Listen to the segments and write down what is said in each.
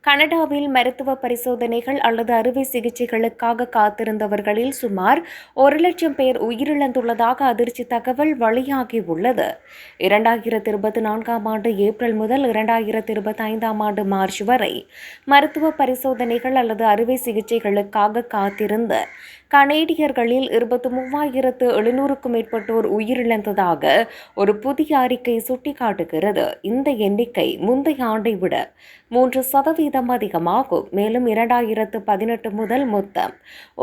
கனடாவில் மருத்துவ பரிசோதனைகள் அல்லது அறுவை சிகிச்சைகளுக்காக காத்திருந்தவர்களில் சுமார் 1,00,000 பேர் உயிரிழந்துள்ளதாக அதிர்ச்சி தகவல் வெளியாகியுள்ளது. 2024ஆம் ஆண்டு ஏப்ரல் முதல் 2025ஆம் ஆண்டு மார்ச் வரை மருத்துவ பரிசோதனைகள் அல்லது அறுவை சிகிச்சைகளுக்காக காத்திருந்த கனேடியர்களில் 23,700க்கும் மேற்பட்டோர் உயிரிழந்ததாக ஒரு புதிய அறிக்கை சுட்டிக்காட்டுகிறது. இந்த எண்ணிக்கை முந்தைய ஆண்டை விட 3% அதிகமாகும். மேலும் 2018 முதல் மொத்தம்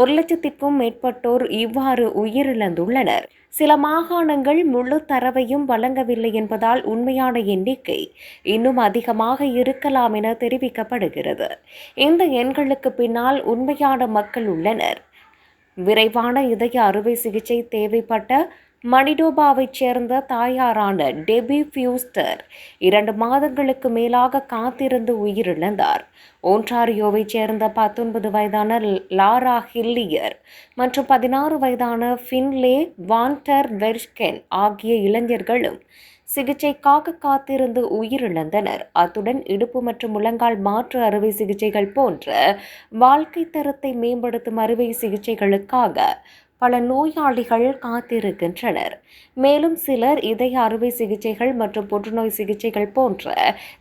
1,00,000க்கும் மேற்பட்டோர் இவ்வாறு உயிரிழந்துள்ளனர். சில மாகாணங்கள் முழு தரவையும் வழங்கவில்லை என்பதால் உண்மையான எண்ணிக்கை இன்னும் அதிகமாக இருக்கலாம் என தெரிவிக்கப்படுகிறது. இந்த எண்களுக்கு பின்னால் உண்மையான மக்கள் உள்ளனர். விரைவான இதய அறுவை சிகிச்சை தேவைப்பட்ட மனிடோபாவைச் சேர்ந்த தாயாரான டெபி ஃபியூஸ்டர் 2 மாதங்களுக்கு மேலாக காத்திருந்து உயிரிழந்தார். ஒன்டாரியோவைச் சேர்ந்த 19 வயதான லாரா ஹில்லியர் மற்றும் 16 வயதான ஃபின்லே வான்டர் வெர்ஸ்கென் ஆகிய இளைஞர்களும் சிகிச்சைக்காக காத்திருந்து உயிரிழந்தனர். அத்துடன் இடுப்பு மற்றும் முழங்கால் மாற்று அறுவை சிகிச்சைகள் போன்ற வாழ்க்கை தரத்தை மேம்படுத்தும் அறுவை சிகிச்சைகளுக்காக பல நோயாளிகள் காத்திருக்கின்றனர். மேலும் சிலர் இதய அறுவை சிகிச்சைகள் மற்றும் புற்றுநோய் சிகிச்சைகள் போன்ற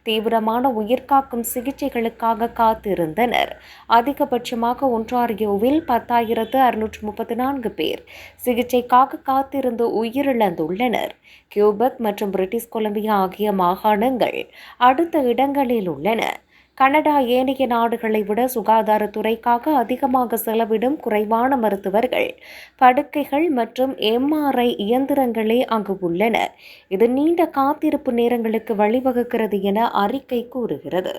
தீவிரமான உயிர்காக்கும் சிகிச்சைகளுக்காக காத்திருந்தனர். அதிகபட்சமாக ஒன்டாரியோவில் 10,634 பேர் சிகிச்சைக்காக காத்திருந்து உயிரிழந்துள்ளனர். கியூபெக் மற்றும் பிரிட்டிஷ் கொலம்பியா ஆகிய மாகாணங்கள் அடுத்த இடங்களில் உள்ளன. கனடா ஏனைய நாடுகளை விட சுகாதாரத்துறைக்காக அதிகமாக செலவிடும் குறைவான மருத்துவர்கள், படுக்கைகள் மற்றும் MRI இயந்திரங்களே அங்கு உள்ளன. இது நீண்ட காத்திருப்பு நேரங்களுக்கு வழிவகுக்கிறது என அறிக்கை கூறுகிறது.